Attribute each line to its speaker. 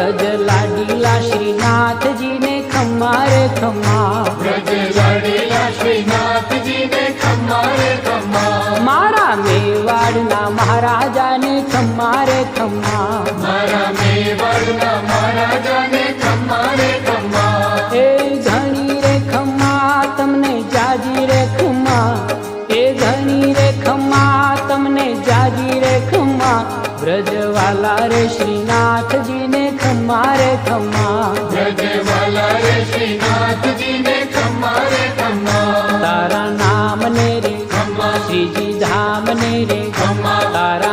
Speaker 1: ब्रज लाडीला श्रीनाथ जी ने खम्मा रे खम्मा,
Speaker 2: ब्रज लाडीला श्रीनाथ जी ने खम्मा रे खम्मा,
Speaker 1: मारा मेवाड़ना महाराजा ने खम्मा रे खम्मा,
Speaker 2: मारा मेवाड़ना महाराजा ने खम्मा रे खम्मा,
Speaker 1: ए घणी रे खम्मा तमने जाजी रे खम्मा, ए घणी रे खम्मा तमने जाजी रे खम्मा, ब्रजवाला रे श्रीनाथ जी ने खम्मा रे खम्मा,
Speaker 2: ब्रजवाला रे श्रीनाथ जी ने खम्मा रे खम्मा,
Speaker 1: तारा नाम ने रे
Speaker 2: खम्मा
Speaker 1: श्रीजी धाम ने रे
Speaker 2: खम्मा,
Speaker 1: तारा